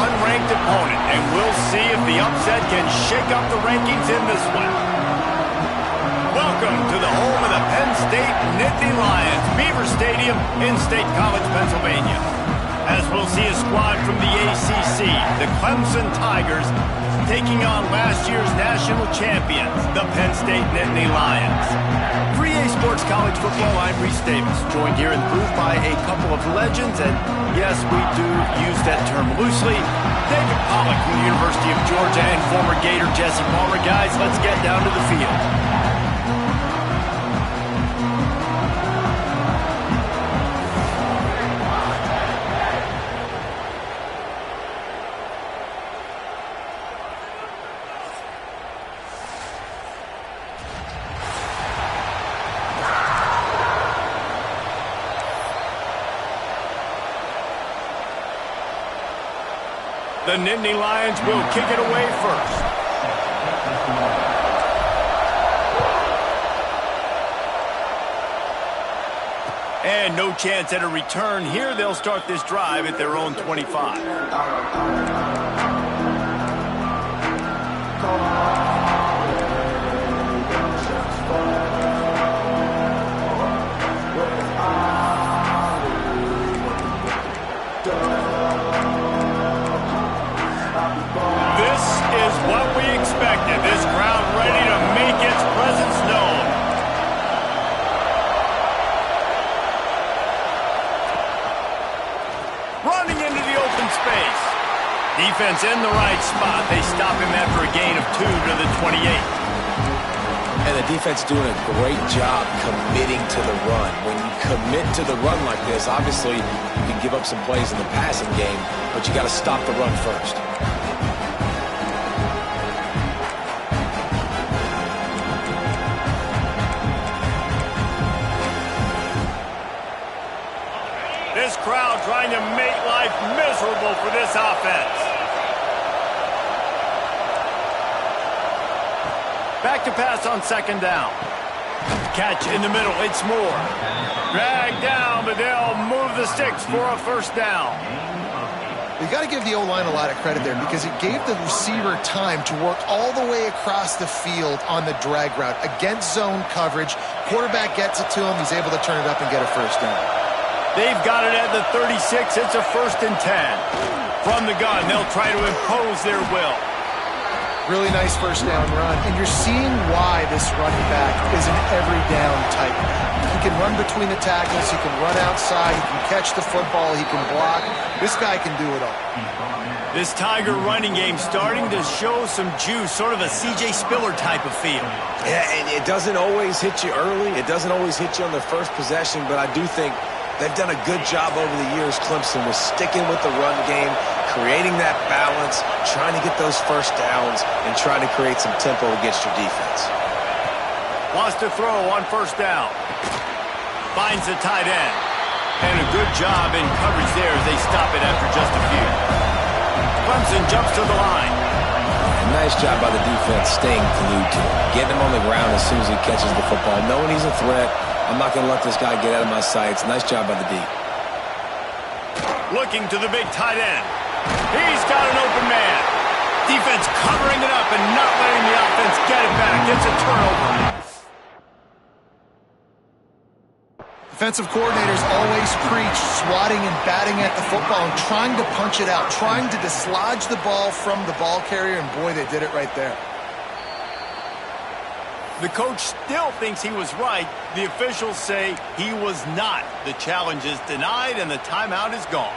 unranked opponent, and we'll see if the upset can shake up the rankings in this one. Welcome to the home of the Penn State Nittany Lions, Beaver Stadium in State College, Pennsylvania. As we'll see a squad from the ACC, the Clemson Tigers, taking on last year's national champions, the Penn State Nittany Lions. 3A Sports College Football, I'm Reese Davis, joined here in the booth by a couple of legends, and yes, we do use that term loosely. David Pollack from the University of Georgia and former Gator Jesse Palmer. Guys, let's get down to the field. The Nittany Lions will kick it away first. And no chance at a return here. They'll start this drive at their own 25. What we expected. This crowd ready to make its presence known. Running into the open space. Defense in the right spot. They stop him after a gain of 2 to the 28. And the defense doing a great job committing to the run. When you commit to the run like this, obviously you can give up some plays in the passing game, but you got to stop the run first. This crowd trying to make life miserable for this offense. Back to pass on second down. Catch in the middle, it's Moore. Dragged down, but they'll move the sticks for a first down. You got to give the O-line a lot of credit there because it gave the receiver time to work all the way across the field on the drag route against zone coverage. Quarterback gets it to him, he's able to turn it up and get a first down. They've got it at the 36. It's a 1st and 10. From the gun, they'll try to impose their will. Really nice first down run. And you're seeing why this running back is an every down type. He can run between the tackles. He can run outside. He can catch the football. He can block. This guy can do it all. This Tiger running game starting to show some juice, sort of a C.J. Spiller type of feel. Yeah, and it doesn't always hit you early. It doesn't always hit you on the first possession, but I do think they've done a good job over the years, Clemson, with sticking with the run game, creating that balance, trying to get those first downs, and trying to create some tempo against your defense. Wants to throw on first down. Finds the tight end. And a good job in coverage there as they stop it after just a few. Clemson jumps to the line. A nice job by the defense staying glued to him, getting him on the ground as soon as he catches the football, knowing he's a threat. I'm not going to let this guy get out of my sights. Nice job by the D. Looking to the big tight end. He's got an open man. Defense covering it up and not letting the offense get it back. It's a turnover. Defensive coordinators always preach swatting and batting at the football and trying to punch it out, trying to dislodge the ball from the ball carrier, and boy, they did it right there. The coach still thinks he was right. The officials say he was not. The challenge is denied and the timeout is gone.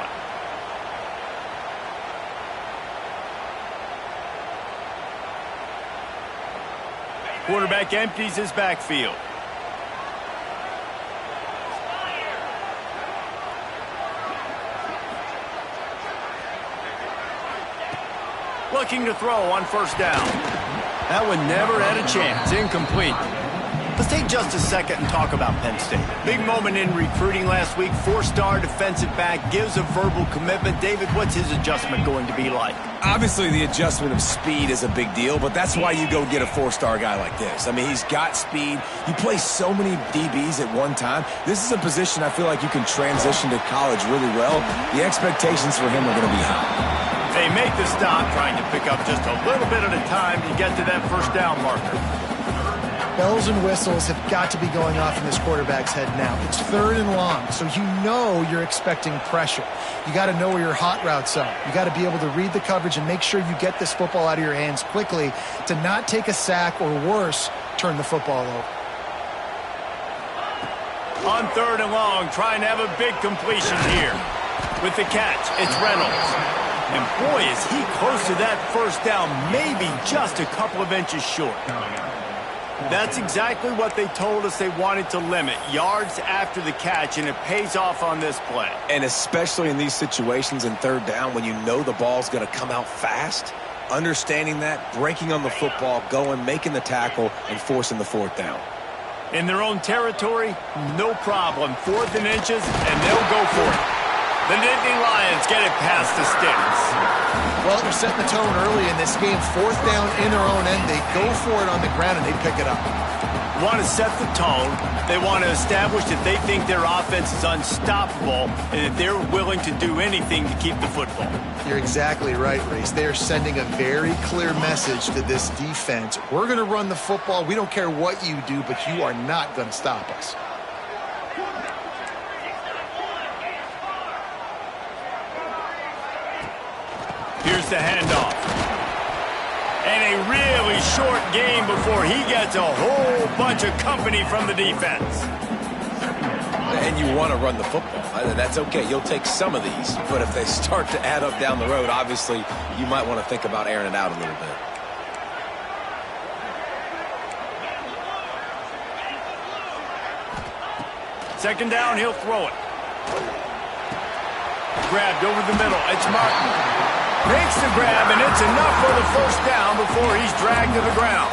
Quarterback empties his backfield. Looking to throw on first down. That one never had a chance. Incomplete. Let's take just a second and talk about Penn State. Big moment in recruiting last week. 4-star defensive back gives a verbal commitment. David, what's his adjustment going to be like? Obviously, the adjustment of speed is a big deal, but that's why you go get a 4-star guy like this. I mean, he's got speed. He plays so many DBs at one time. This is a position I feel like you can transition to college really well. The expectations for him are going to be high. They make the stop, trying to pick up just a little bit at a time to get to that first down marker. Bells and whistles have got to be going off in this quarterback's head now. It's 3rd and long, so you know you're expecting pressure. You got to know where your hot routes are. You got to be able to read the coverage and make sure you get this football out of your hands quickly to not take a sack or worse, turn the football over. On 3rd and long, trying to have a big completion here. With the catch, it's Reynolds. And boy, is he close to that first down, maybe just a couple of inches short. That's exactly what they told us they wanted to limit, yards after the catch, and it pays off on this play. And especially in these situations in 3rd down when you know the ball's going to come out fast, understanding that, breaking on the football, going, making the tackle, and forcing the 4th down. In their own territory, no problem. 4th and inches, and they'll go for it. The Nittany Lions get it past the sticks. Well, they're setting the tone early in this game. 4th down in their own end. They go for it on the ground, and they pick it up. Want to set the tone. They want to establish that they think their offense is unstoppable and that they're willing to do anything to keep the football. You're exactly right, Reese. They are sending a very clear message to this defense. We're going to run the football. We don't care what you do, but you are not going to stop us. Here's the handoff. And a really short game before he gets a whole bunch of company from the defense. And you want to run the football. That's okay. You'll take some of these. But if they start to add up down the road, obviously, you might want to think about airing it out a little bit. Second down, he'll throw it. Grabbed over the middle. It's Martin. Makes the grab, and it's enough for the first down before he's dragged to the ground.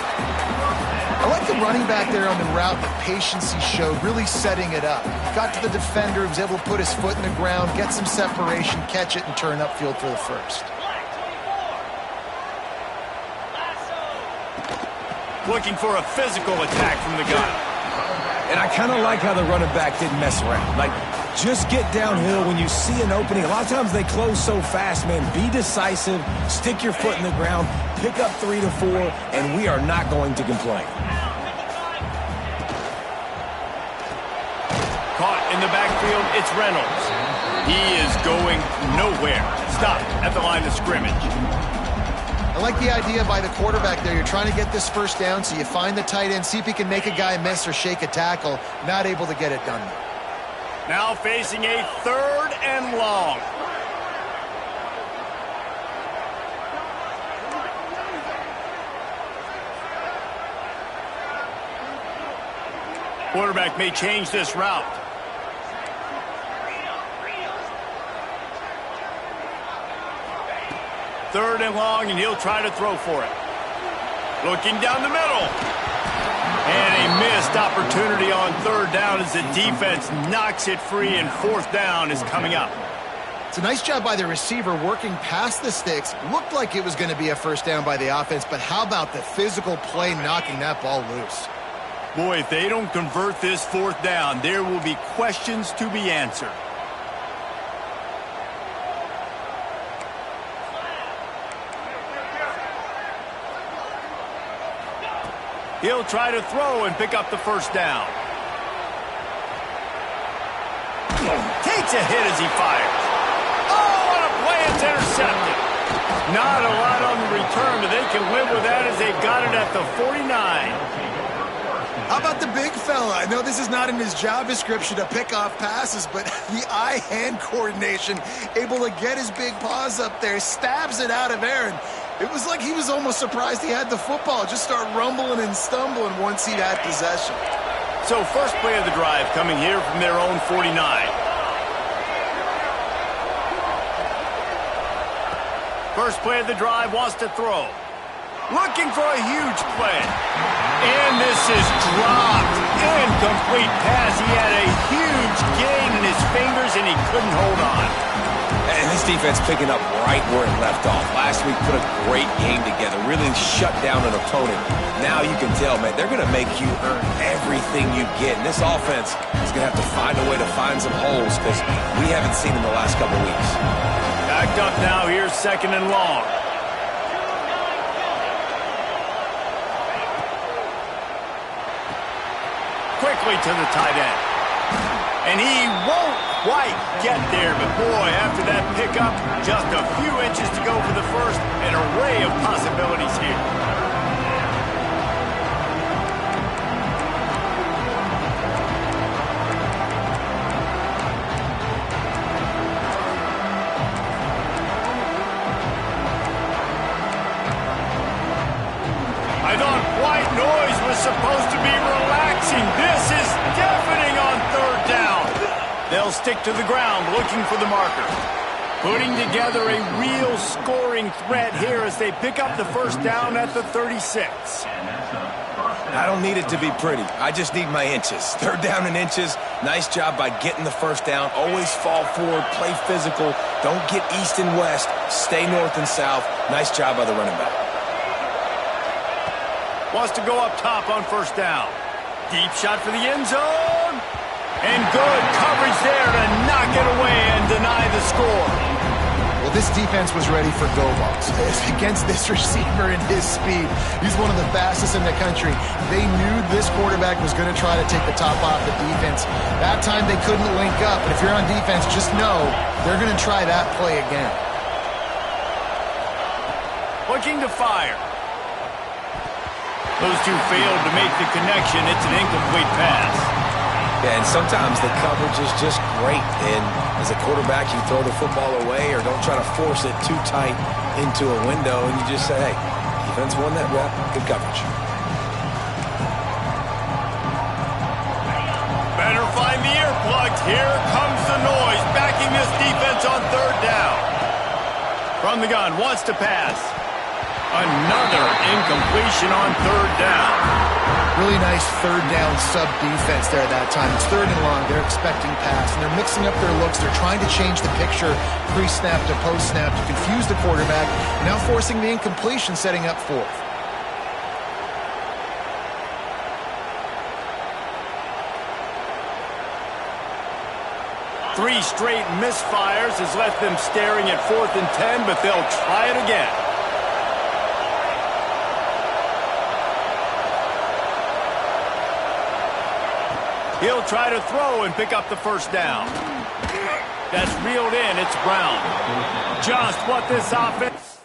I like the running back there on the route, the patience he showed, really setting it up. Got to the defender, was able to put his foot in the ground, get some separation, catch it, and turn upfield for the first. Looking for a physical attack from the gun. And I kind of like how the running back didn't mess around. Like, just get downhill when you see an opening. A lot of times they close so fast, man. Be decisive, stick your foot in the ground, pick up 3 to 4, and we are not going to complain. Caught in the backfield, it's Reynolds. He is going nowhere. Stopped at the line of scrimmage. I like the idea by the quarterback there. You're trying to get this first down, so you find the tight end, see if he can make a guy miss or shake a tackle. Not able to get it done. Now facing a 3rd and long. Quarterback may change this route. Third and long, and he'll try to throw for it. Looking down the middle. And a missed opportunity on 3rd down as the defense knocks it free, and 4th down is coming up. It's a nice job by the receiver working past the sticks. Looked like it was going to be a first down by the offense, but how about the physical play knocking that ball loose? Boy, if they don't convert this 4th down, there will be questions to be answered. He'll try to throw and pick up the first down. Takes a hit as he fires. Oh, what a play. It's intercepted. Not a lot on the return, but they can live with that as they got it at the 49. How about the big fella? I know this is not in his job description to pick off passes, but the eye-hand coordination, able to get his big paws up there, stabs it out of Aaron. It was like he was almost surprised he had the football. Just start rumbling and stumbling once he had possession. So first play of the drive coming here from their own 49. First play of the drive, wants to throw. Looking for a huge play. And this is dropped. Incomplete pass. He had a huge gain in his fingers, and he couldn't hold on. And this defense picking up right where it left off. Last week put a great game together, really shut down an opponent. Now you can tell, man, they're going to make you earn everything you get. And this offense is going to have to find a way to find some holes because we haven't seen in the last couple weeks. Backed up now. Here's 2nd and long. Quickly to the tight end. And he won't quite get there, but boy, after that pickup, just a few inches to go for the first. An array of possibilities here. I thought white noise was supposed to be relaxing. This is deafening on 3rd down. They'll stick to the ground looking for the marker. Putting together a real scoring threat here as they pick up the 1st down at the 36. I don't need it to be pretty. I just need my inches. 3rd down and inches. Nice job by getting the 1st down. Always fall forward, play physical. Don't get east and west. Stay north and south. Nice job by the running back. Wants to go up top on 1st down. Deep shot for the end zone. And good coverage there to knock it away and deny the score. Well, this defense was ready for go balls. Against this receiver and his speed, he's one of the fastest in the country. They knew this quarterback was going to try to take the top off the defense. That time they couldn't link up. But if you're on defense, just know they're going to try that play again. Looking to fire. Those two failed to make the connection. It's an incomplete pass. Yeah, and sometimes the coverage is just great. And as a quarterback, you throw the football away or don't try to force it too tight into a window. And you just say, hey, defense won that rep. Good coverage. Better find the earplugs. Here comes the noise. Backing this defense on 3rd down. From the gun, wants to pass. Another incompletion on 3rd down. Really nice 3rd down sub-defense there at that time. It's 3rd and long. They're expecting pass, and they're mixing up their looks. They're trying to change the picture pre-snap to post-snap to confuse the quarterback, now forcing the incompletion, setting up 4th. Three straight misfires has left them staring at 4th and 10, but they'll try it again. He'll try to throw and pick up the 1st down. That's reeled in. It's Brown. Just what this offense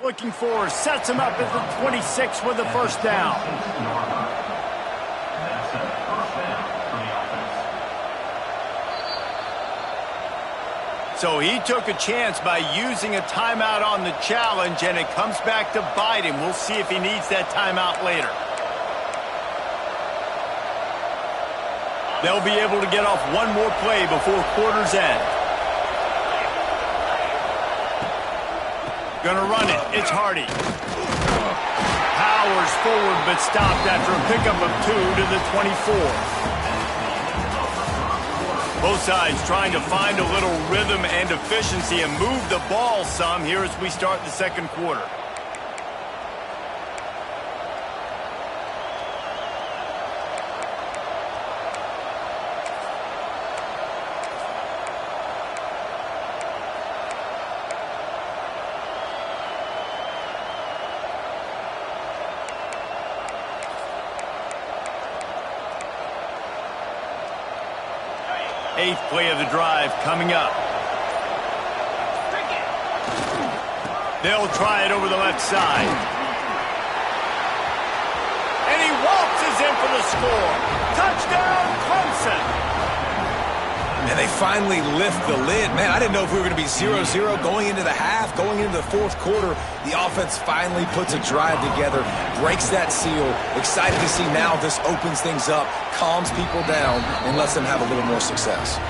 looking for. Sets him up at the 26 with the 1st down. So he took a chance by using a timeout on the challenge, and it comes back to bite him. We'll see if he needs that timeout later. They'll be able to get off one more play before quarter's end. Gonna run it. It's Hardy. Powers forward, but stopped after a pickup of 2 to the 24. Both sides trying to find a little rhythm and efficiency and move the ball some here as we start the 2nd quarter. Eighth play of the drive coming up. They'll try it over the left side. And he waltzes in for the score. Touchdown, Clemson. And they finally lift the lid. Man, I didn't know if we were going to be 0-0 going into the half, going into the 4th quarter. The offense finally puts a drive together, breaks that seal. Excited to see now this opens things up, calms people down, and lets them have a little more success.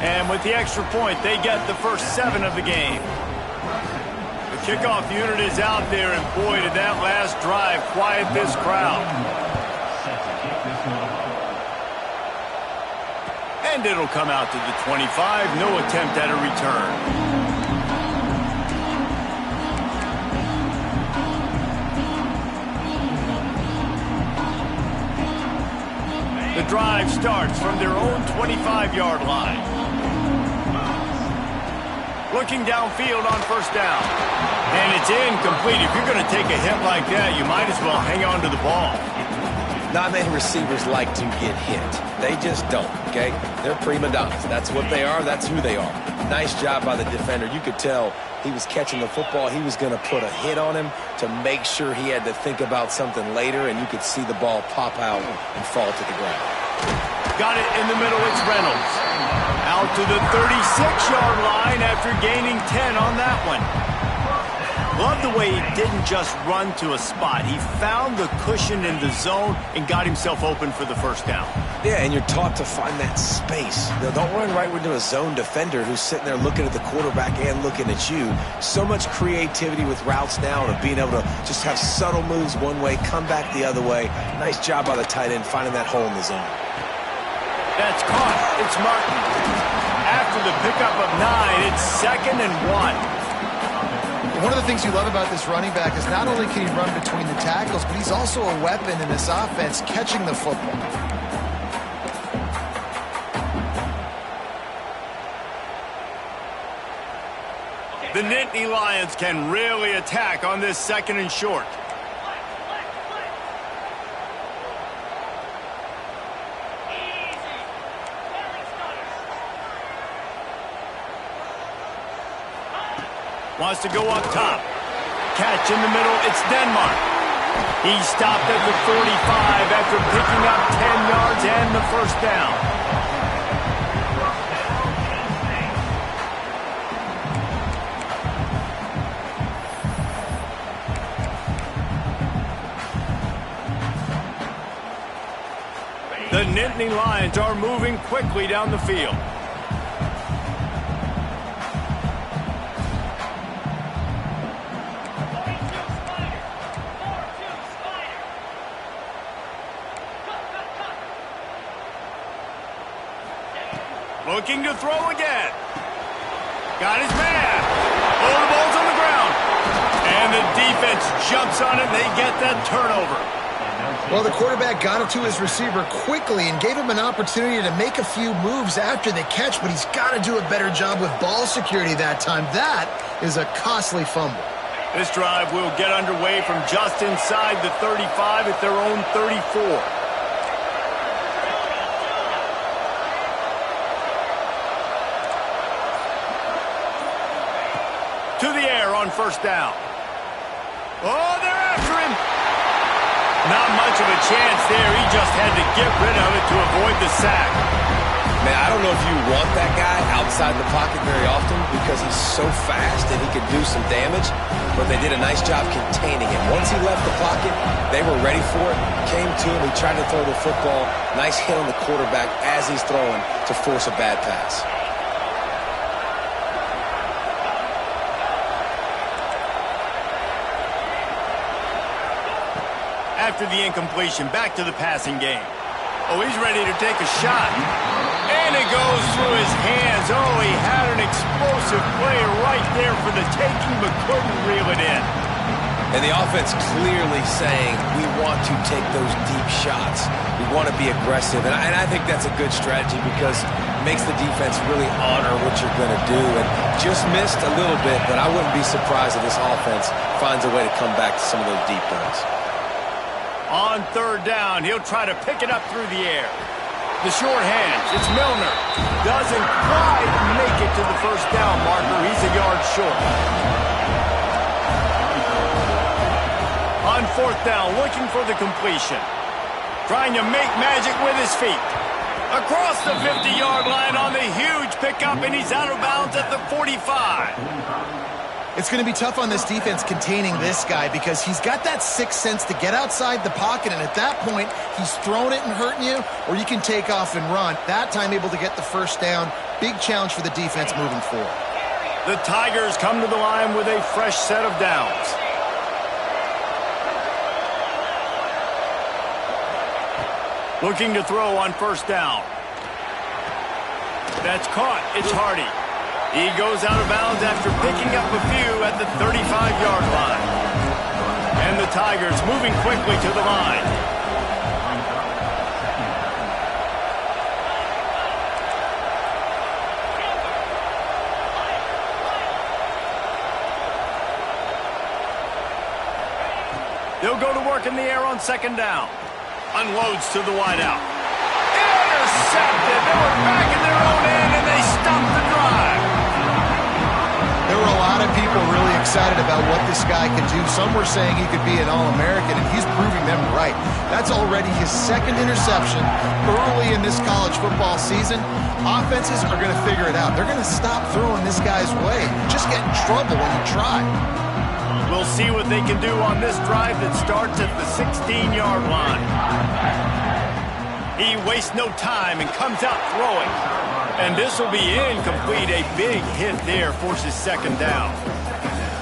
And with the extra point, they get the first 7 of the game. The kickoff unit is out there, and boy, did that last drive quiet this crowd. And it'll come out to the 25. No attempt at a return. The drive starts from their own 25-yard line. Looking downfield on first down. And it's incomplete. If you're going to take a hit like that, you might as well hang on to the ball. Not many receivers like to get hit. They just don't, okay? They're prima donnas. That's what they are. That's who they are. Nice job by the defender. You could tell he was catching the football. He was going to put a hit on him to make sure he had to think about something later, and you could see the ball pop out and fall to the ground. Got it in the middle. It's Reynolds. Out to the 36-yard line after gaining 10 on that one. Love the way he didn't just run to a spot. He found the cushion in the zone and got himself open for the first down. Yeah, and you're taught to find that space. Now, don't run right into a zone defender who's sitting there looking at the quarterback and looking at you. So much creativity with routes now and being able to just have subtle moves one way, come back the other way. Nice job by the tight end finding that hole in the zone. That's caught. It's Martin. After the pickup of 9, it's 2nd and 1. One of the things you love about this running back is not only can he run between the tackles, but he's also a weapon in this offense catching the football. The Nittany Lions can really attack on this 2nd and short. Wants to go up top. Catch in the middle. It's Denmark. He stopped at the 45 after picking up 10 yards and the first down. The Nittany Lions are moving quickly down the field. Looking to throw again. Got his man. Oh, the ball's on the ground. And the defense jumps on it. They get that turnover. Well, the quarterback got it to his receiver quickly and gave him an opportunity to make a few moves after the catch, but he's got to do a better job with ball security that time. That is a costly fumble. This drive will get underway from just inside the 35 at their own 34. To the air on first down. Oh, they're after him. Not much of a chance there. He just had to get rid of it to avoid the sack. Man, I don't know if you want that guy outside the pocket very often because he's so fast and he could do some damage, but they did a nice job containing him. Once he left the pocket, they were ready for it, came to him, he tried to throw the football. Nice hit on the quarterback as he's throwing to force a bad pass. After the incompletion, back to the passing game. Oh, he's ready to take a shot. And it goes through his hands. Oh, he had an explosive play right there for the taking, but couldn't reel it in. And the offense clearly saying, we want to take those deep shots. We want to be aggressive. And I think that's a good strategy because it makes the defense really honor what you're going to do. And just missed a little bit, but I wouldn't be surprised if this offense finds a way to come back to some of those deep throws. On third down, he'll try to pick it up through the air. The short hands, it's Milner. Doesn't quite make it to the first down marker. He's a yard short. On fourth down, looking for the completion. Trying to make magic with his feet. Across the 50-yard line on the huge pickup, and he's out of bounds at the 45. It's going to be tough on this defense containing this guy because he's got that sixth sense to get outside the pocket, and at that point, he's throwing it and hurting you, or you can take off and run. That time able to get the first down. Big challenge for the defense moving forward. The Tigers come to the line with a fresh set of downs. Looking to throw on first down. That's caught. It's Hardy. He goes out of bounds after picking up a few at the 35-yard line. And the Tigers moving quickly to the line. They'll go to work in the air on second down. Unloads to the wideout. Intercepted. They were back in their own end, and they stopped the drive. There were a lot of people really excited about what this guy could do. Some were saying he could be an All-American, and he's proving them right. That's already his second interception early in this college football season. Offenses are going to figure it out. They're going to stop throwing this guy's way. You just get in trouble when you try. We'll see what they can do on this drive that starts at the 16-yard line. He wastes no time and comes out throwing. And this will be incomplete. A big hit there forces second down.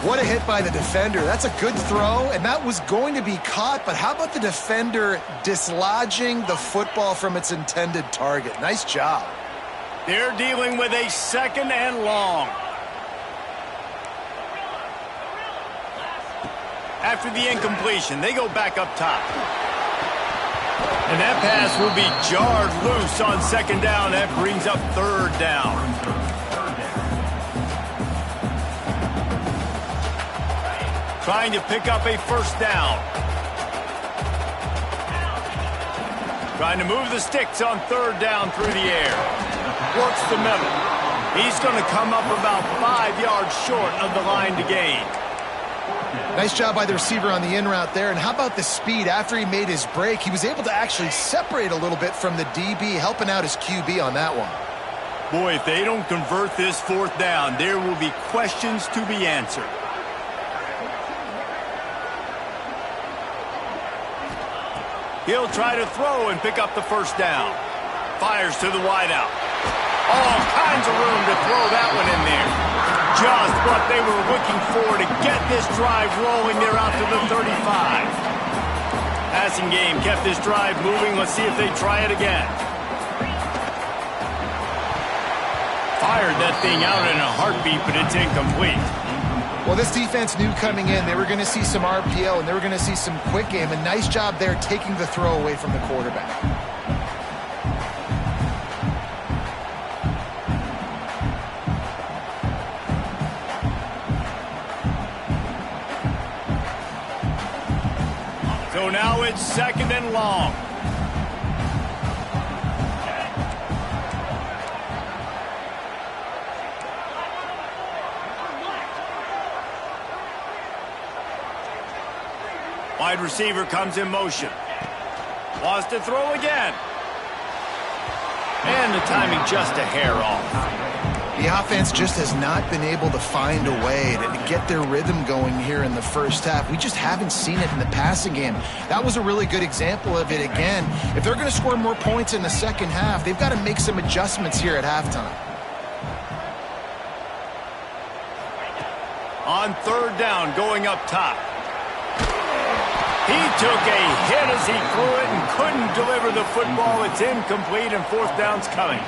What a hit by the defender. That's a good throw, and that was going to be caught, but how about the defender dislodging the football from its intended target? Nice job. They're dealing with a second and long. After the incompletion, they go back up top. And that pass will be jarred loose on second down. That brings up third down. Trying to pick up a first down. Trying to move the sticks on third down through the air. Works the middle. He's going to come up about 5 yards short of the line to gain. Nice job by the receiver on the in route there. And how about the speed? After he made his break, he was able to actually separate a little bit from the DB, helping out his QB on that one. Boy, if they don't convert this fourth down, there will be questions to be answered. He'll try to throw and pick up the first down. Fires to the wideout. All kinds of room to throw that one in there. Just what they were looking for to get this drive rolling. They're out to the 35. Passing game kept this drive moving. Let's see if they try it again. Fired that thing out in a heartbeat, but it's incomplete. Well, this defense knew coming in they were going to see some RPO and they were going to see some quick game. A nice job there taking the throw away from the quarterback. So now it's second and long. Wide receiver comes in motion. Wants to throw again. And the timing just a hair off. The offense just has not been able to find a way to get their rhythm going here in the first half. We just haven't seen it in the passing game. That was a really good example of it again. If they're going to score more points in the second half, they've got to make some adjustments here at halftime. On third down, going up top. He took a hit as he threw it and couldn't deliver the football. It's incomplete, and fourth down's coming.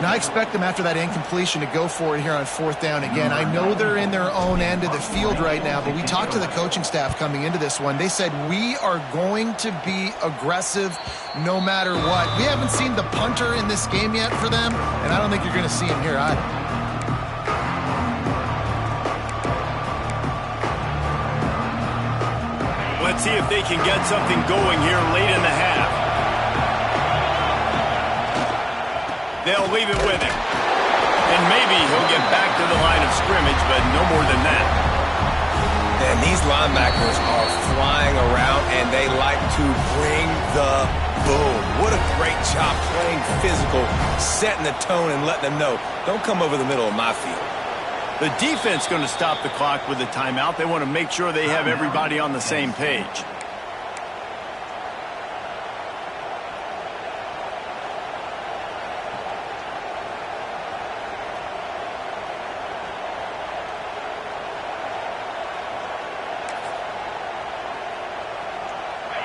Now, I expect them after that incompletion to go for it here on fourth down again. I know they're in their own end of the field right now, but we talked to the coaching staff coming into this one. They said, we are going to be aggressive no matter what. We haven't seen the punter in this game yet for them, and I don't think you're going to see him here either. Let's see if they can get something going here late in the half. They'll leave it with him. And maybe he'll get back to the line of scrimmage, but no more than that. And these linebackers are flying around, and they like to bring the boom. What a great job playing physical, setting the tone and letting them know, don't come over the middle of my field. The defense going to stop the clock with a timeout. They want to make sure they have everybody on the same page.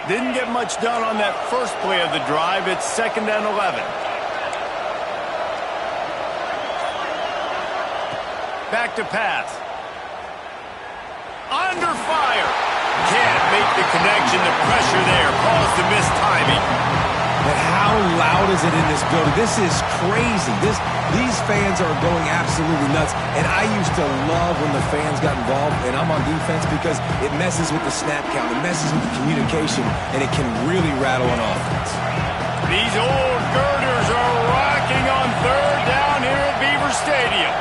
Didn't get much done on that first play of the drive. It's second and 11. Back to pass. Under fire. Can't make the connection. The pressure there caused the missed timing. And how loud is it in this building? This is crazy. These fans are going absolutely nuts. And I used to love when the fans got involved, and I'm on defense, because it messes with the snap count, it messes with the communication, and it can really rattle an offense. These old girders are rocking on third down here at Beaver Stadium.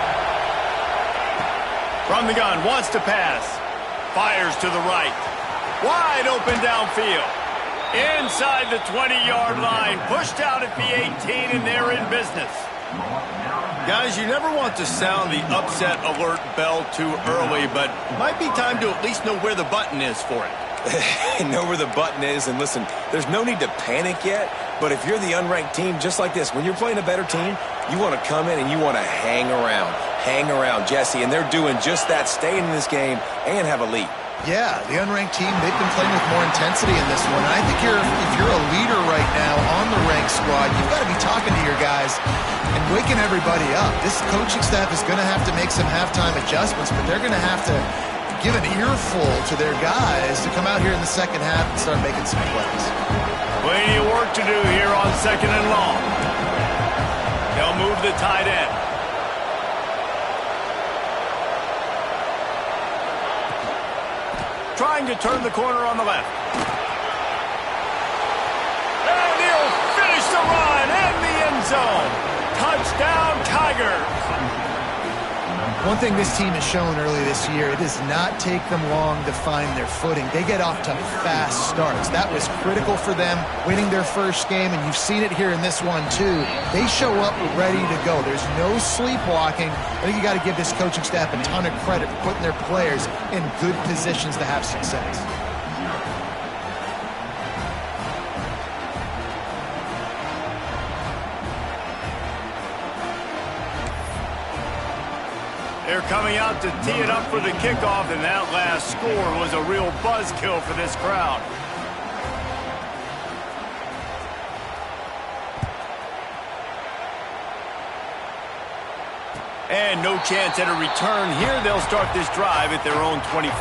From the gun, wants to pass. Fires to the right. Wide open downfield. Inside the 20-yard line. Pushed out at the 18, and they're in business. Guys, you never want to sound the upset alert bell too early, but it might be time to at least know where the button is for it. Know where the button is, and listen, there's no need to panic yet, but if you're the unranked team, just like this, when you're playing a better team, you want to come in and you want to hang around, Jesse, and they're doing just that, staying in this game and have a lead. Yeah, the unranked team, they've been playing with more intensity in this one. And I think if you're a leader right now on the ranked squad, you've got to be talking to your guys and waking everybody up. This coaching staff is going to have to make some halftime adjustments, but they're going to have to give an earful to their guys to come out here in the second half and start making some plays. Plenty of work to do here on second and long. They'll move the tight end. Trying to turn the corner on the left. And he'll finish the run in the end zone. Touchdown, Tigers. One thing this team has shown early this year, it does not take them long to find their footing. They get off to fast starts. That was critical for them, winning their first game, and you've seen it here in this one too. They show up ready to go. There's no sleepwalking. I think you got to give this coaching staff a ton of credit for putting their players in good positions to have success. They're coming out to tee it up for the kickoff, and that last score was a real buzzkill for this crowd. And no chance at a return here. They'll start this drive at their own 25.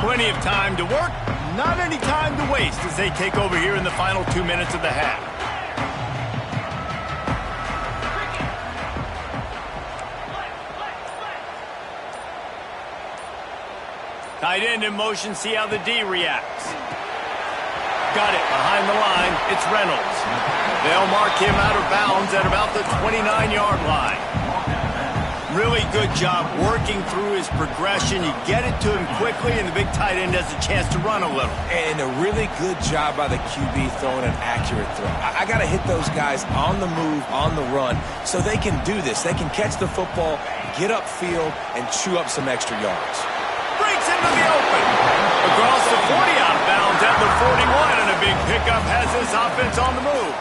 Plenty of time to work. Not any time to waste as they take over here in the final 2 minutes of the half. Tight end in motion, see how the D reacts. Got it behind the line. It's Reynolds. They'll mark him out of bounds at about the 29-yard line. Really good job working through his progression. You get it to him quickly, and the big tight end has a chance to run a little. And a really good job by the QB throwing an accurate throw. I got to hit those guys on the move, on the run, so they can do this. They can catch the football, get upfield, and chew up some extra yards. Breaks into the open. Across the 40 out of bounds at the 41, and a big pickup has this offense on the move.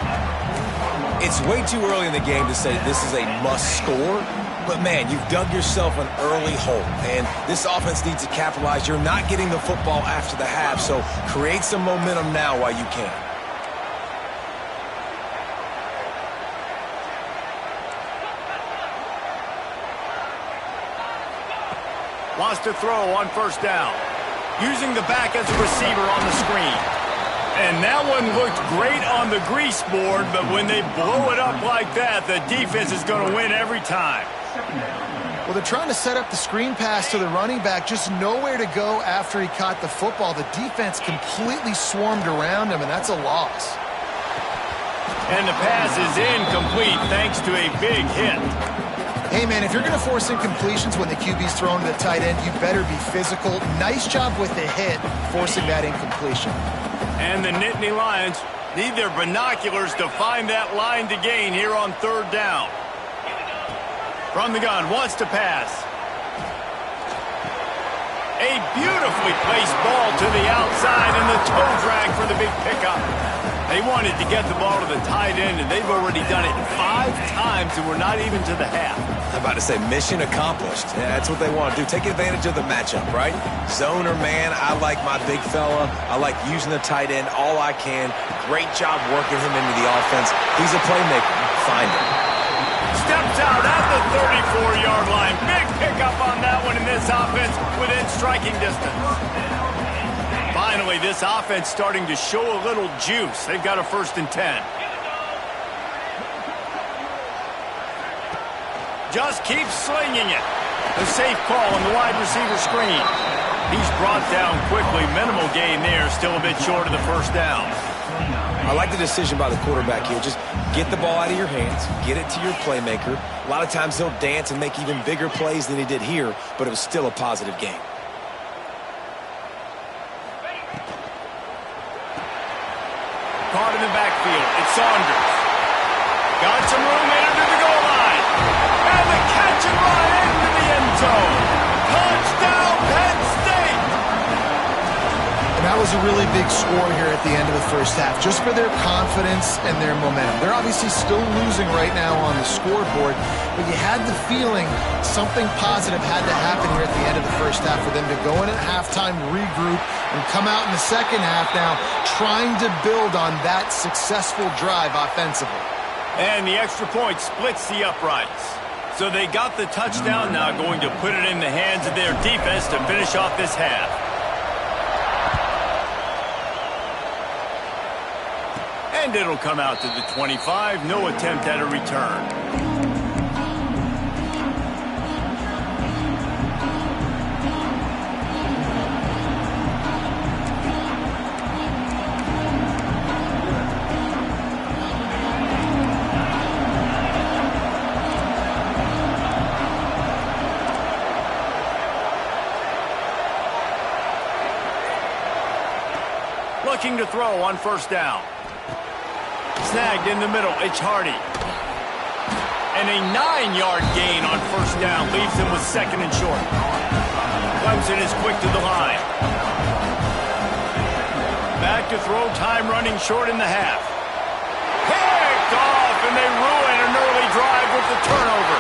It's way too early in the game to say this is a must score. But, man, you've dug yourself an early hole, and this offense needs to capitalize. You're not getting the football after the half, so create some momentum now while you can. Wants to throw on first down. Using the back as a receiver on the screen. And that one looked great on the grease board, but when they blow it up like that, the defense is going to win every time. Well, they're trying to set up the screen pass to the running back, just nowhere to go after he caught the football. The defense completely swarmed around him, and that's a loss. And the pass is incomplete thanks to a big hit. Hey, man, if you're going to force incompletions when the QB's thrown to the tight end, you better be physical. Nice job with the hit, forcing that incompletion. And the Nittany Lions need their binoculars to find that line to gain here on third down. From the gun, wants to pass. A beautifully placed ball to the outside, and the toe drag for the big pickup. They wanted to get the ball to the tight end, and they've already done it 5 times, and we're not even to the half. I'm about to say mission accomplished. Yeah, that's what they want to do. Take advantage of the matchup, right? Zone or man, I like my big fella. I like using the tight end all I can. Great job working him into the offense. He's a playmaker. Find him. Steps comes out at the 34-yard line. Big pickup on that one in this offense within striking distance. Finally, this offense starting to show a little juice. They've got a 1st and 10. Just keeps slinging it. A safe call on the wide receiver screen. He's brought down quickly. Minimal gain there. Still a bit short of the 1st down. I like the decision by the quarterback here. Just get the ball out of your hands. Get it to your playmaker. A lot of times he'll dance and make even bigger plays than he did here, but it was still a positive game. Caught in the backfield. It's Saunders. Got some room in under the goal line. And the catch and run into the end zone. Touchdown, Penn State! And that was a really big score here at the end of the 1st half, just for their confidence and their momentum. They're obviously still losing right now on the scoreboard, but you had the feeling something positive had to happen here at the end of the 1st half for them to go in at halftime, regroup, and come out in the 2nd half now trying to build on that successful drive offensively. And the extra point splits the uprights. So they got the touchdown, now going to put it in the hands of their defense to finish off this half. And it'll come out to the 25. No attempt at a return. Looking to throw on 1st down. Snagged in the middle. It's Hardy. And a 9-yard gain on 1st down leaves him with 2nd and short. Clemson is quick to the line. Back to throw, time running short in the half. Picked off, and they ruin an early drive with the turnover.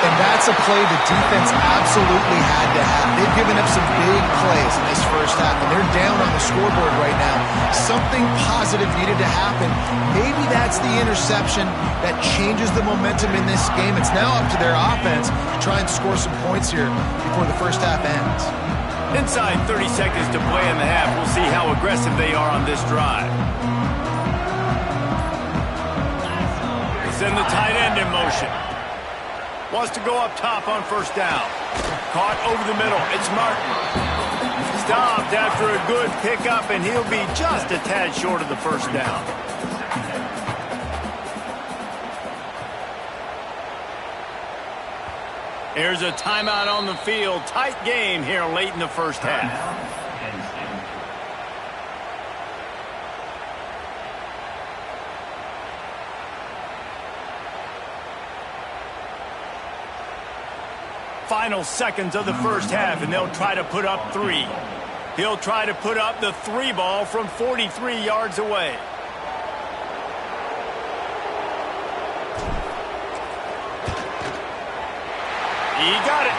And that's a play the defense absolutely had to have. They've given up some big plays in this 1st half, and they're down on the scoreboard right now. Something positive needed to happen. Maybe that's the interception that changes the momentum in this game. It's now up to their offense to try and score some points here before the 1st half ends. Inside 30 seconds to play in the half. We'll see how aggressive they are on this drive. Send the tight end in motion. Wants to go up top on 1st down. Caught over the middle. It's Martin. Stopped after a good pickup, and he'll be just a tad short of the 1st down. Here's a timeout on the field. Tight game here late in the 1st half. Final seconds of the 1st half, and they'll try to put up 3. He'll try to put up the 3 ball from 43 yards away. He got it.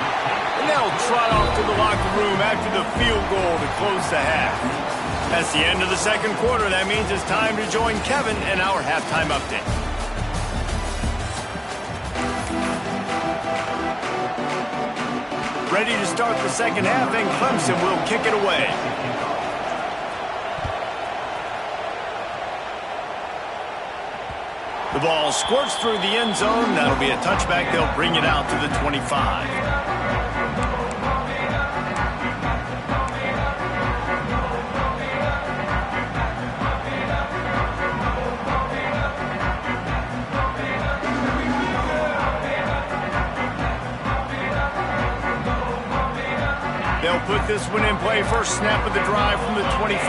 And they'll trot off to the locker room after the field goal to close the half. That's the end of the 2nd quarter. That means it's time to join Kevin in our halftime update. Ready to start the 2nd half, and Clemson will kick it away. The ball squirts through the end zone. That'll be a touchback. They'll bring it out to the 25. They'll put this one in play. First snap of the drive from the 25.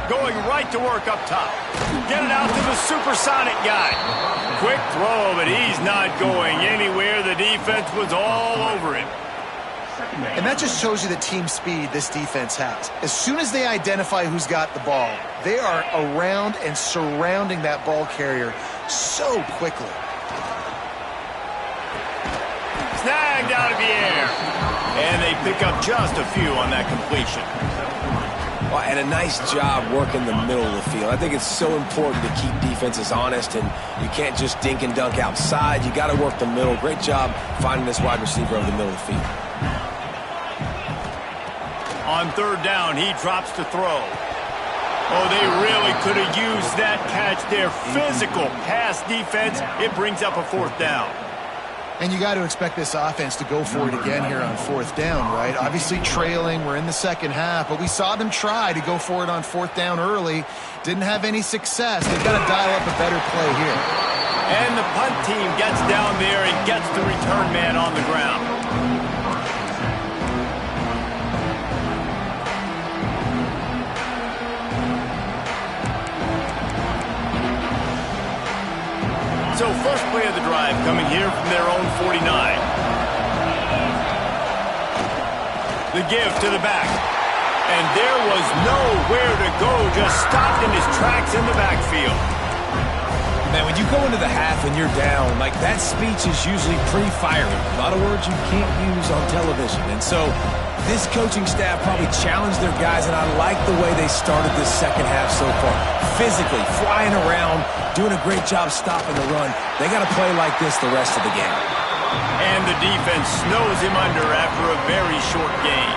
Going right to work up top. Get it out to the supersonic guy. Quick throw, but he's not going anywhere. The defense was all over him. And that just shows you the team speed this defense has. As soon as they identify who's got the ball, they are around and surrounding that ball carrier so quickly. Snagged out of the air. And they pick up just a few on that completion. Well, and a nice job working the middle of the field. I think it's so important to keep defenses honest, and you can't just dink and dunk outside. You got to work the middle. Great job finding this wide receiver over the middle of the field. On third down, he drops to throw. Oh, they really could have used that catch there. Physical pass defense. It brings up a fourth down. And you got to expect this offense to go for it again here on fourth down, right? Obviously trailing, we're in the second half, but we saw them try to go for it on fourth down early. Didn't have any success. They've got to dial up a better play here. And the punt team gets down there and gets the return man on the ground. So first play of the drive coming here from their own 49. The give to the back. And there was nowhere to go, just stopped in his tracks in the backfield. Man, when you go into the half and you're down, like that speech is usually pre-firing. A lot of words you can't use on television. And so this coaching staff probably challenged their guys, and I like the way they started this second half so far. Physically, flying around, doing a great job stopping the run. They got to play like this the rest of the game. And the defense snows him under after a very short gain.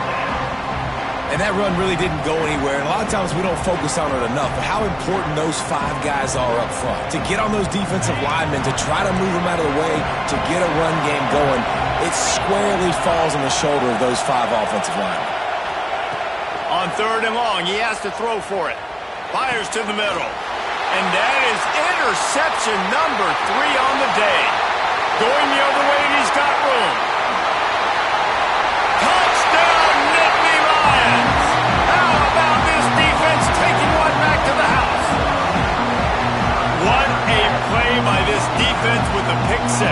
And that run really didn't go anywhere. And a lot of times we don't focus on it enough, but how important those five guys are up front. To get on those defensive linemen, to try to move them out of the way, to get a run game going, it squarely falls on the shoulder of those five offensive linemen. On third and long, he has to throw for it. Fires to the middle. And that is interception number 3 on the day. Going the other way, and he's got room. Touchdown, Nittany Lions! How about this defense taking one back to the house? What a play by this defense with the pick 6.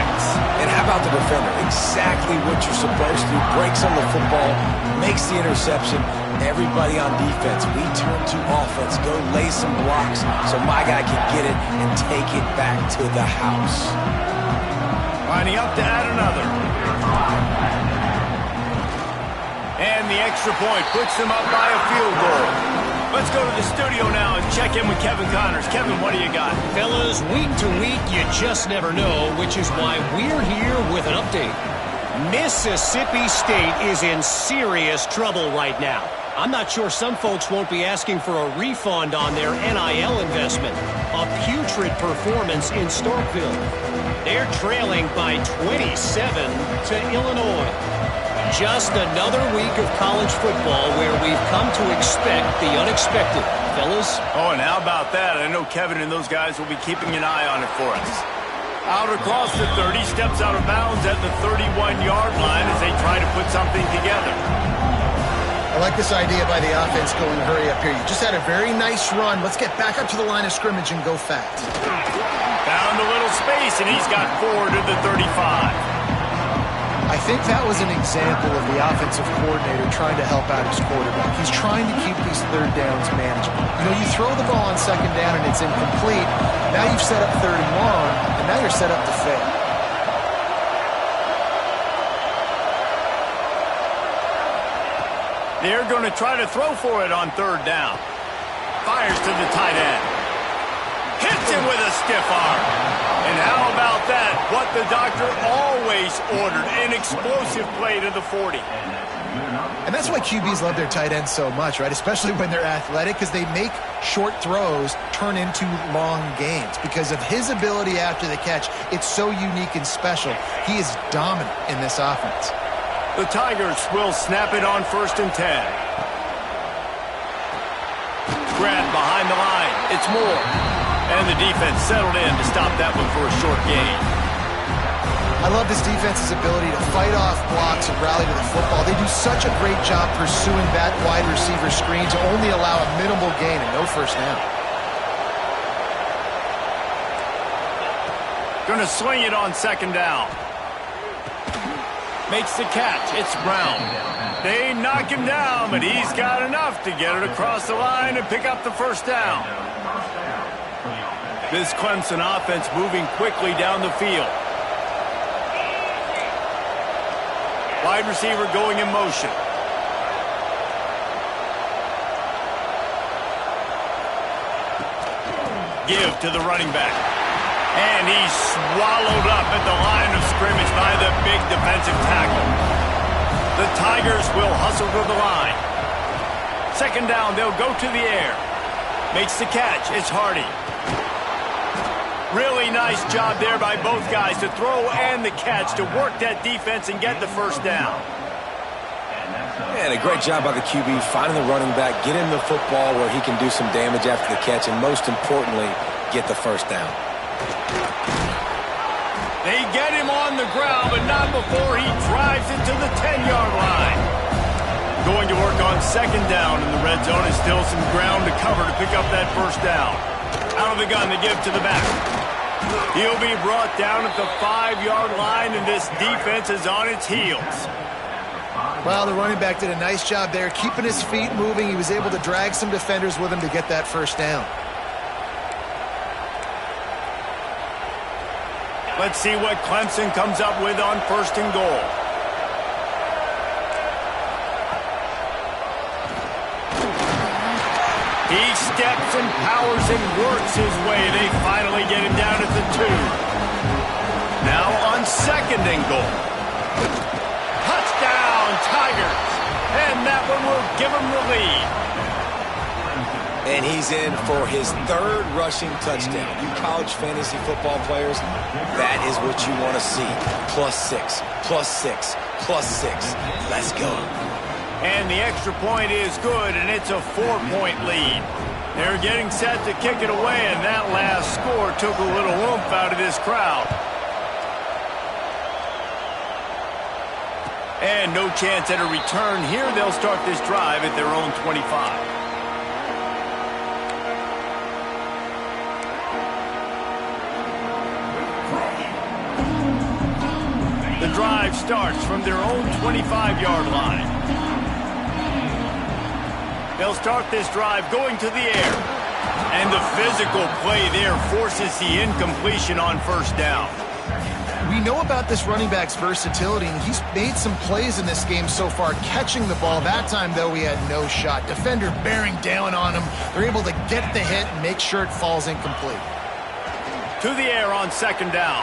And how about the defender? Exactly what you're supposed to do. Breaks on the football, makes the interception. Everybody on defense, we turn to offense. Go lay some blocks so my guy can get it and take it back to the house. Lining up to add another. And the extra point puts them up by a field goal. Let's go to the studio now and check in with Kevin Connors. Kevin, what do you got? Fellas, week to week, you just never know, which is why we're here with an update. Mississippi State is in serious trouble right now. I'm not sure some folks won't be asking for a refund on their NIL investment. A putrid performance in Starkville. They're trailing by 27 to Illinois. Just another week of college football where we've come to expect the unexpected. Fellas? Oh, and how about that? I know Kevin and those guys will be keeping an eye on it for us. Out across the 30, steps out of bounds at the 31-yard line as they try to put something together. I like this idea by the offense going hurry up here. You just had a very nice run. Let's get back up to the line of scrimmage and go fast. Found a little space, and he's got 4 to the 35. I think that was an example of the offensive coordinator trying to help out his quarterback. He's trying to keep these third downs manageable. You know, you throw the ball on second down and it's incomplete. Now you've set up third and long, and now you're set up to fail. They're going to try to throw for it on third down. Fires to the tight end. Hits him with a stiff arm. And how about that? What the doctor always ordered, an explosive play to the 40. And that's why QBs love their tight ends so much, right? Especially when they're athletic, because they make short throws turn into long gains. Because of his ability after the catch, it's so unique and special. He is dominant in this offense. The Tigers will snap it on 1st and 10. Grab behind the line. It's Moore. And the defense settled in to stop that one for a short gain. I love this defense's ability to fight off blocks and rally to the football. They do such a great job pursuing that wide receiver screen to only allow a minimal gain and no first down. Going to swing it on 2nd down. Makes the catch. It's Brown. They knock him down, but he's got enough to get it across the line and pick up the first down. This Clemson offense moving quickly down the field. Wide receiver going in motion. give to the running back. And he's swallowed up at the line of scrimmage by the big defensive tackle. The Tigers will hustle to the line. Second down, they'll go to the air. Makes the catch. It's Hardy. Really nice job there by both guys to throw and the catch to work that defense and get the first down. And a great job by the QB finding the running back, get him the football where he can do some damage after the catch, and most importantly, get the first down. They get him on the ground, but not before he drives it to the 10-yard line. Going to work on second down in the red zone, and still some ground to cover to pick up that first down. Out of the gun, they give to the back. He'll be brought down at the 5-yard line, and this defense is on its heels. Well, the running back did a nice job there, keeping his feet moving. He was able to drag some defenders with him to get that first down. Let's see what Clemson comes up with on first and goal. He steps and powers and works his way. They finally get him down at the 2. Now on second and goal. Touchdown, Tigers. And that one will give him the lead. And he's in for his 3rd rushing touchdown. You college fantasy football players, that is what you want to see. +6, +6, +6. Let's go. And the extra point is good, and it's a 4-point lead. They're getting set to kick it away, and that last score took a little oomph out of this crowd. And no chance at a return here. They'll start this drive at their own 25. The drive starts from their own 25-yard line. They'll start this drive going to the air. And the physical play there forces the incompletion on first down. We know about this running back's versatility, and he's made some plays in this game so far, catching the ball. That time, though, he had no shot. Defender bearing down on him. They're able to get the hit and make sure it falls incomplete. To the air on second down.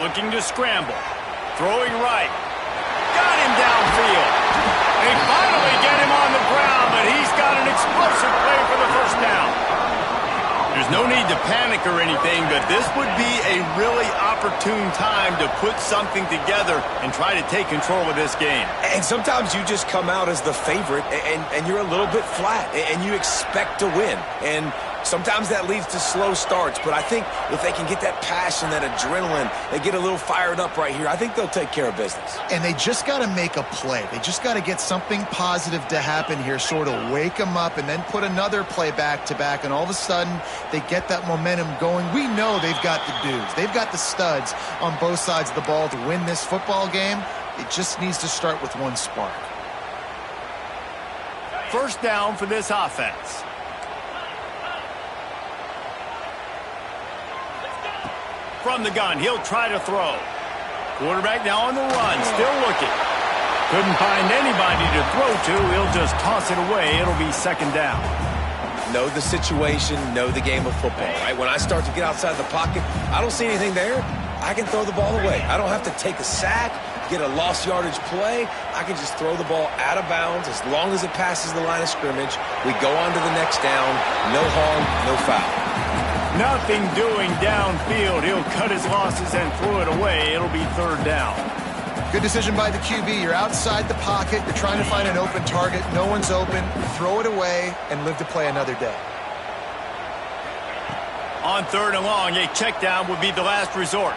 Looking to scramble. Throwing right. Got him downfield. They finally get him on the ground, but he's got an explosive play for the first down. There's no need to panic or anything, but this would be a really opportune time to put something together and try to take control of this game. And sometimes you just come out as the favorite, and you're a little bit flat, and you expect to win. And sometimes that leads to slow starts, but I think if they can get that passion, that adrenaline, they get a little fired up right here, I think they'll take care of business. And they just got to make a play. They just got to get something positive to happen here, sort of wake them up, and then put another play back-to-back, and all of a sudden they get that momentum going. We know they've got the dudes. They've got the studs on both sides of the ball to win this football game. It just needs to start with one spark. First down for this offense. From the gun, he'll try to throw. Quarterback now on the run, still looking. Couldn't find anybody to throw to. He'll just toss it away. It'll be second down. Know the situation, know the game of football, right? When I start to get outside the pocket, I don't see anything there. I can throw the ball away. I don't have to take a sack, get a lost yardage play. I can just throw the ball out of bounds as long as it passes the line of scrimmage. We go on to the next down. No harm, no foul. Nothing doing downfield. He'll cut his losses and throw it away. It'll be third down. Good decision by the QB. You're outside the pocket. You're trying to find an open target. No one's open. Throw it away and live to play another day. On third and long, a check down would be the last resort.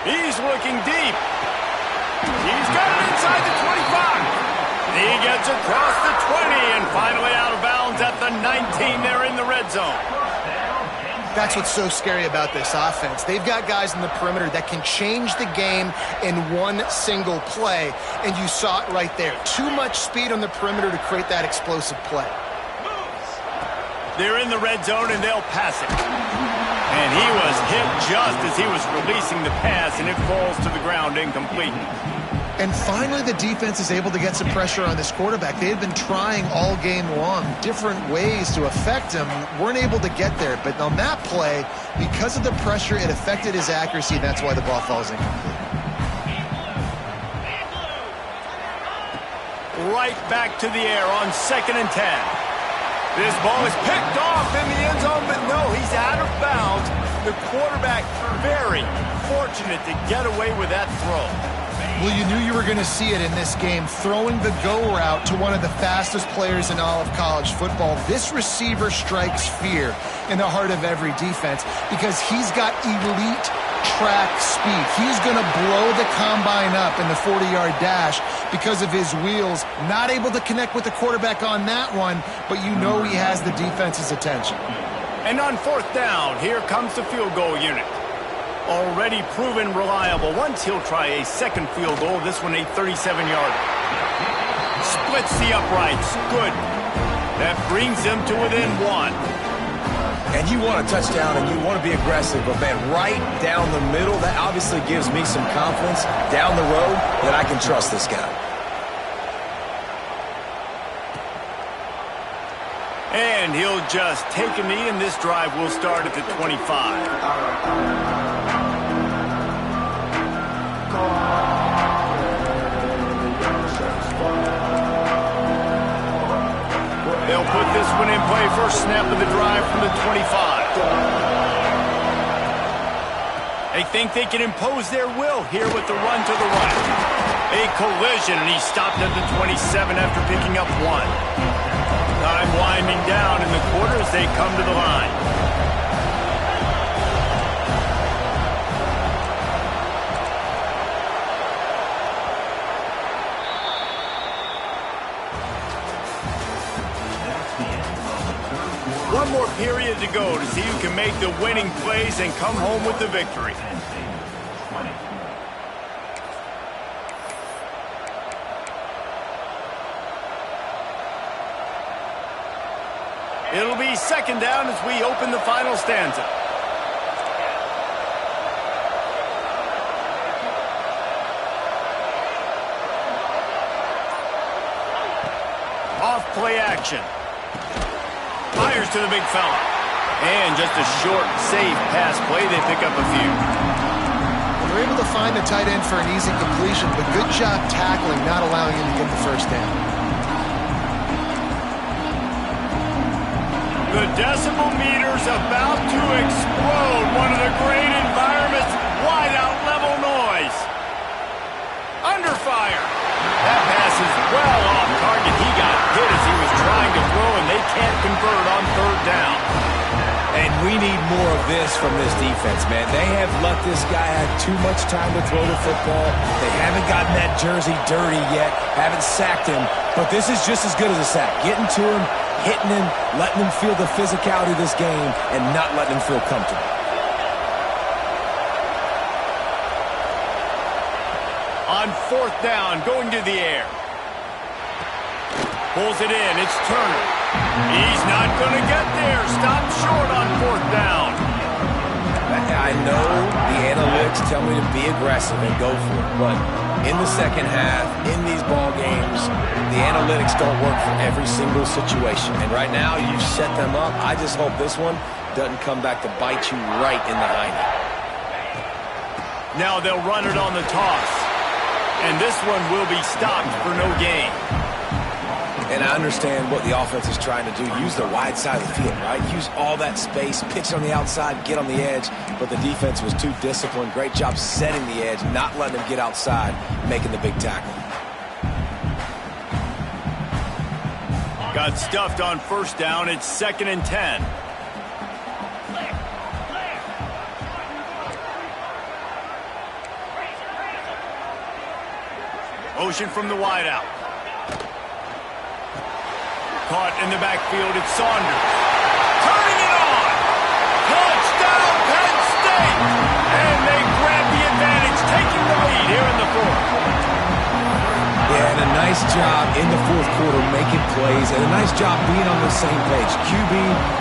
He's looking deep. He's got it inside the 25. He gets across the 20 and finally out of bounds at the 19 there in the red zone. That's what's so scary about this offense. They've got guys in the perimeter that can change the game in one single play, and you saw it right there. Too much speed on the perimeter to create that explosive play. They're in the red zone, and they'll pass it. And he was hit just as he was releasing the pass, and it falls to the ground incomplete. And finally, the defense is able to get some pressure on this quarterback. They had been trying all game long different ways to affect him, weren't able to get there. But on that play, because of the pressure, it affected his accuracy, and that's why the ball falls incomplete. Right back to the air on 2nd and 10. This ball is picked off in the end zone, but no, he's out of bounds. The quarterback very fortunate to get away with that throw. Well, you knew you were going to see it in this game, throwing the go route to one of the fastest players in all of college football. This receiver strikes fear in the heart of every defense because he's got elite track speed. He's going to blow the combine up in the 40-yard dash because of his wheels. Not able to connect with the quarterback on that one, but you know he has the defense's attention. And on 4th down, here comes the field goal unit. Already proven reliable. Once he'll try a second field goal, this one a 37-yarder. Splits the uprights. Good. That brings them to within 1. And you want a touchdown and you want to be aggressive, but man, right down the middle, that obviously gives me some confidence down the road that I can trust this guy. And he'll just take a knee, and this drive will start at the 25. They'll put this one in play. First snap of the drive from the 25. They think they can impose their will here with the run to the right. A collision, and he stopped at the 27 after picking up 1. Time winding down in the quarter as they come to the line. One more period to go to see who can make the winning plays and come home with the victory. It'll be 2nd down as we open the final stanza. Off play action. Fires to the big fella. And just a short, safe pass play. They pick up a few. They're able to find the tight end for an easy completion, but good job tackling, not allowing him to get the first down. The decibel meter's about to explode. One of the great environments. Wide out level noise. Under fire. That pass is well off target. He got hit as he was trying to throw, and they can't convert on 3rd down. And we need more of this from this defense, man. They have let this guy have too much time to throw the football. They haven't gotten that jersey dirty yet, haven't sacked him, but this is just as good as a sack. Getting to him, hitting him, letting him feel the physicality of this game, and not letting him feel comfortable. On 4th down, going to the air. Pulls it in. It's Turner. He's not going to get there. Stopped short on 4th down. I know the analytics tell me to be aggressive and go for it, but in the second half, in these ball games, the analytics don't work for every single situation. And right now, you've set them up. I just hope this one doesn't come back to bite you right in the hiney. Now they'll run it on the toss. And this one will be stopped for no gain. And I understand what the offense is trying to do. Use the wide side of the field, right? Use all that space, pitch on the outside, get on the edge. But the defense was too disciplined. Great job setting the edge, not letting them get outside, making the big tackle. Got stuffed on 1st down. It's 2nd and 10. Motion from the wideout. Caught in the backfield, it's Saunders. Turning it on! Touchdown, Penn State! And they grab the advantage, taking the lead here in the 4th. Yeah, and a nice job in the fourth quarter making plays, and a nice job being on the same page. QB,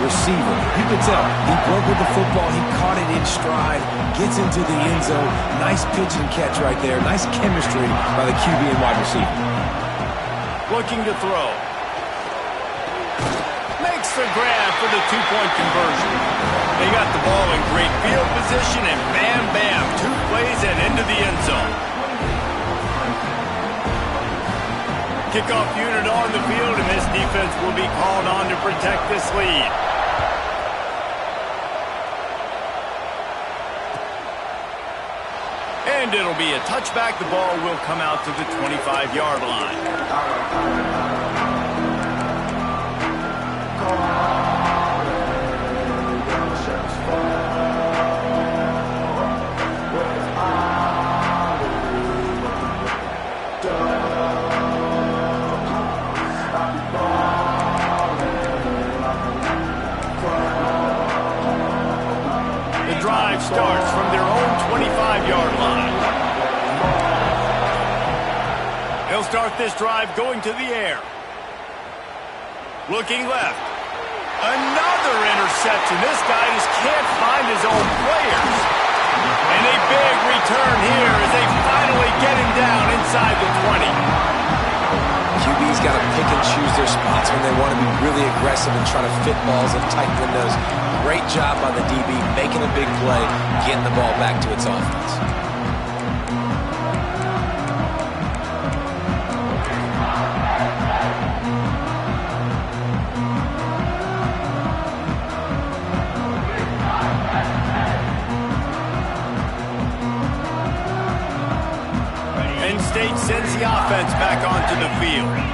receiver. You could tell he broke with the football. He caught it in stride, gets into the end zone. Nice pitch and catch right there. Nice chemistry by the QB and wide receiver. Looking to throw. Makes the grab for the two-point conversion. They got the ball in great field position, and bam, bam, 2 plays and into the end zone. Kickoff unit on the field, and this defense will be called on to protect this lead. And it'll be a touchback. The ball will come out to the 25-yard line. Starts from their own 25-yard line. They'll start this drive going to the air. Looking left. Another interception. This guy just can't find his own players. And a big return here as they finally get him down inside the 20. QB's got to pick and choose their spots when they want to be really aggressive and try to fit balls in tight windows. Great job by the DB, making a big play, getting the ball back to its offense. Penn State sends the offense back onto the field.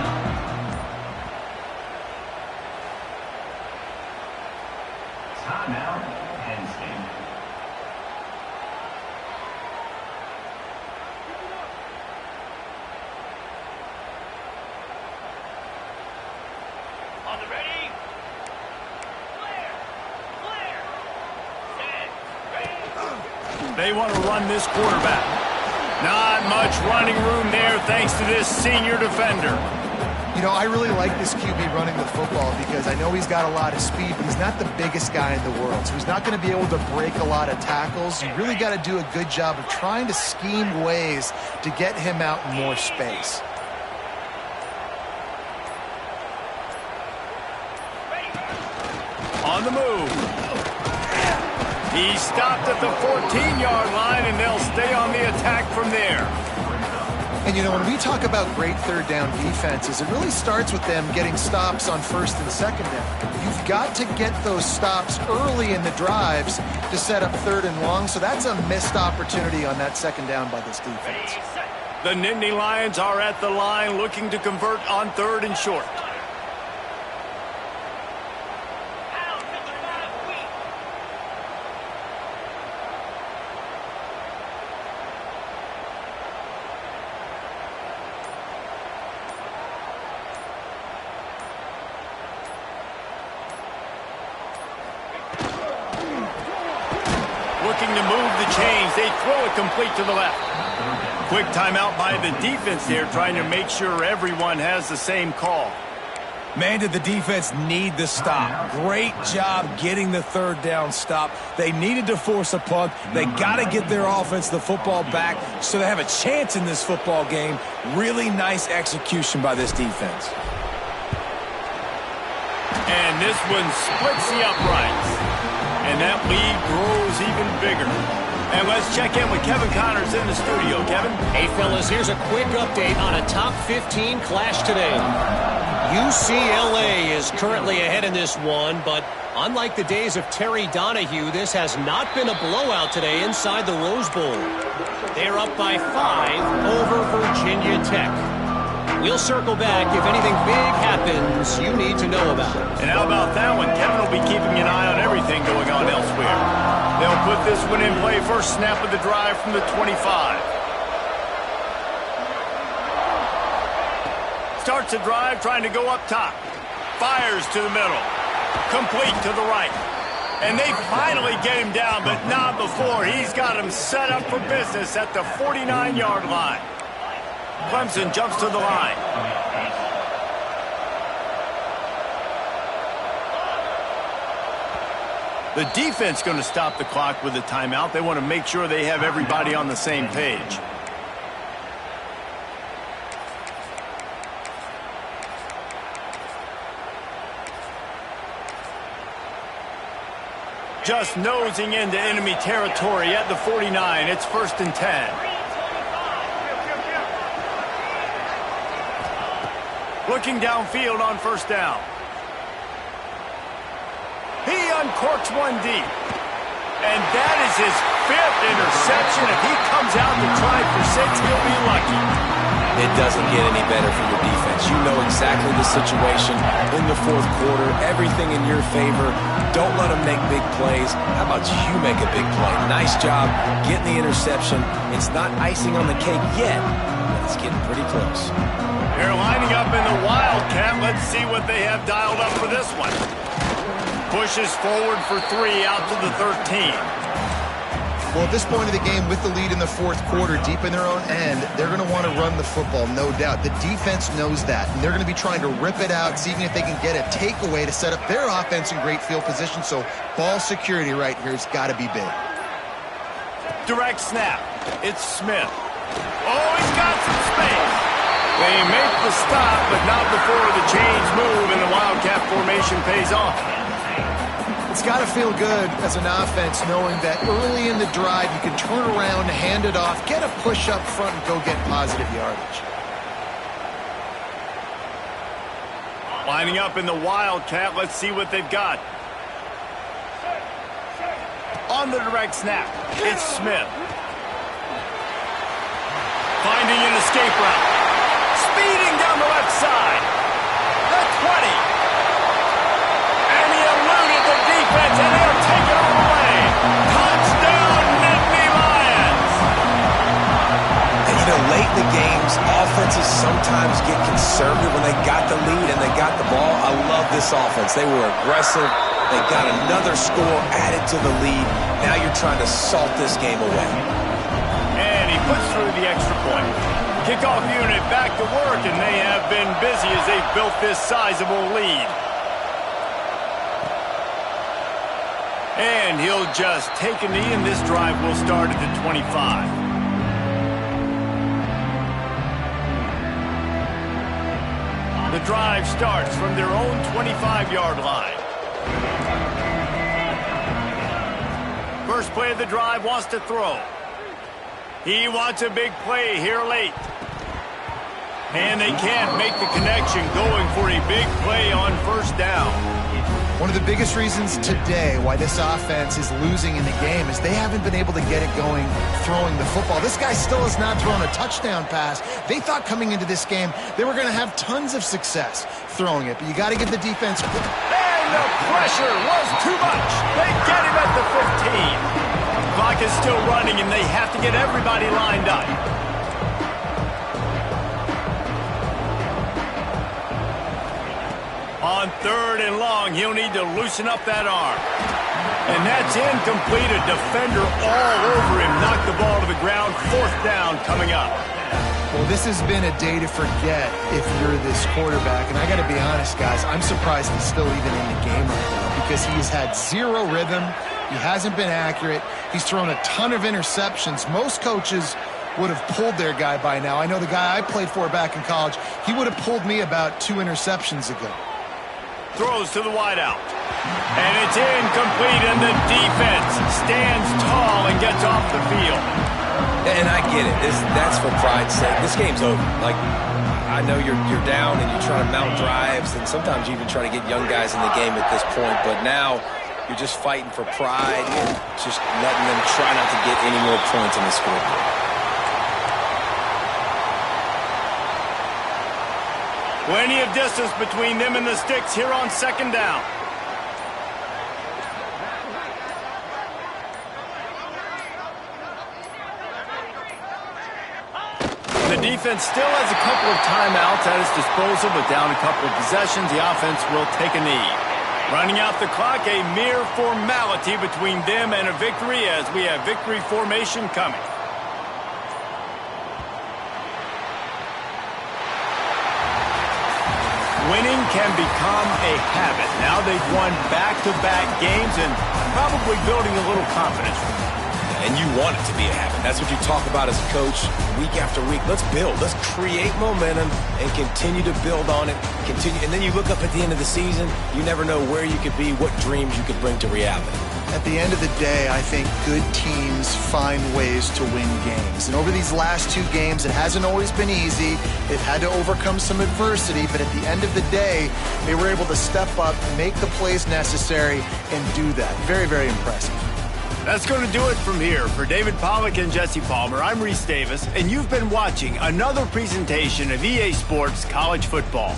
They want to run this quarterback. Not much running room there thanks to this senior defender. You know, I really like this QB running the football because I know he's got a lot of speed, but he's not the biggest guy in the world. So he's not going to be able to break a lot of tackles. You really got to do a good job of trying to scheme ways to get him out in more space. On the move. He stopped at the 14-yard line, and they'll stay on the attack from there. And, you know, when we talk about great third down defenses, it really starts with them getting stops on first and second down. You've got to get those stops early in the drives to set up third and long, so that's a missed opportunity on that second down by this defense. The Nittany Lions are at the line looking to convert on third and short. Looking to move the chains. They throw it complete to the left. Quick timeout by the defense there, trying to make sure everyone has the same call. Man, did the defense need the stop. Great job getting the third down stop. They needed to force a punt. They got to get their offense the football back so they have a chance in this football game. Really nice execution by this defense. And this one splits the uprights. And that lead grows even bigger. And let's check in with Kevin Connors in the studio. Kevin? Hey, fellas, here's a quick update on a top 15 clash today. UCLA is currently ahead in this one, but unlike the days of Terry Donahue, this has not been a blowout today inside the Rose Bowl. They're up by 5 over Virginia Tech. We'll circle back if anything big happens you need to know about. And how about that one? Kevin will be keeping an eye on everything going on elsewhere. They'll put this one in play. First snap of the drive from the 25. Starts the drive trying to go up top. Fires to the middle. Complete to the right. And they finally get him down, but not before. He's got him set up for business at the 49-yard line. Clemson jumps to the line. The defense going to stop the clock with a timeout. They want to make sure they have everybody on the same page. Just nosing into enemy territory at the 49. It's 1st and 10. Looking downfield on 1st down. He uncorks one deep. And that is his 5th interception. If he comes out to try for 6, he'll be lucky. It doesn't get any better for your defense. You know exactly the situation in the 4th quarter. Everything in your favor. Don't let them make big plays. How about you make a big play? Nice job getting the interception. It's not icing on the cake yet, but it's getting pretty close. They're lining up in the Wildcat. Let's see what they have dialed up for this one. Pushes forward for 3 out to the 13. Well, at this point of the game, with the lead in the 4th quarter, deep in their own end, they're going to want to run the football, no doubt. The defense knows that, and they're going to be trying to rip it out, seeing if they can get a takeaway to set up their offense in great field position. So ball security right here has got to be big. Direct snap. It's Smith. Oh, he's got some space. They make the stop, but not before the change move, and the Wildcat formation pays off. It's got to feel good as an offense knowing that early in the drive you can turn around, hand it off, get a push up front, and go get positive yardage. Lining up in the Wildcat. Let's see what they've got. On the direct snap, it's Smith. Finding an escape route. Speeding down the left side. The 20. And he eluded the defense, and they'll take it all away. Touchdown, Nittany Lions. And you know, late in the games, offenses sometimes get conservative when they got the lead and they got the ball. I love this offense. They were aggressive. They got another score added to the lead. Now you're trying to salt this game away. And he puts through the extra point. Kickoff unit back to work, and they have been busy as they've built this sizable lead. And he'll just take a knee, and this drive will start at the 25. The drive starts from their own 25-yard line. First play of the drive, wants to throw. He wants a big play here late. And they can't make the connection, going for a big play on 1st down. One of the biggest reasons today why this offense is losing in the game is they haven't been able to get it going throwing the football. This guy still has not thrown a touchdown pass. They thought coming into this game they were going to have tons of success throwing it, but you got to give the defense. And the pressure was too much. They get him at the 15. Clock is still running, and they have to get everybody lined up. On 3rd and long, he'll need to loosen up that arm. And that's incomplete. A defender all over him. Knocked the ball to the ground. 4th down coming up. Well, this has been a day to forget if you're this quarterback. And I got to be honest, guys, I'm surprised he's still even in the game right now because he's had zero rhythm. He hasn't been accurate. He's thrown a ton of interceptions. Most coaches would have pulled their guy by now. I know the guy I played for back in college, he would have pulled me about 2 interceptions ago. Throws to the wideout. And it's incomplete, and the defense stands tall and gets off the field. And I get it. That's for pride's sake. This game's over. Like, I know you're down and you're trying to mount drives, and sometimes you even try to get young guys in the game at this point. But now you're just fighting for pride and just letting them try not to get any more points on the scoreboard. Plenty of distance between them and the sticks here on 2nd down. The defense still has a couple of timeouts at its disposal, but down a couple of possessions, the offense will take a knee. Running out the clock, a mere formality between them and a victory as we have victory formation coming. Winning can become a habit. Now they've won back-to-back games and probably building a little confidence. And you want it to be a habit. That's what you talk about as a coach week after week. Let's build. Let's create momentum and continue to build on it. And then you look up at the end of the season, you never know where you could be, what dreams you could bring to reality. At the end of the day, I think good teams find ways to win games. And over these last 2 games, it hasn't always been easy. They've had to overcome some adversity, but at the end of the day, they were able to step up, make the plays necessary, and do that. Very, very impressive. That's going to do it from here. For David Pollack and Jesse Palmer, I'm Reese Davis, and you've been watching another presentation of EA Sports College Football.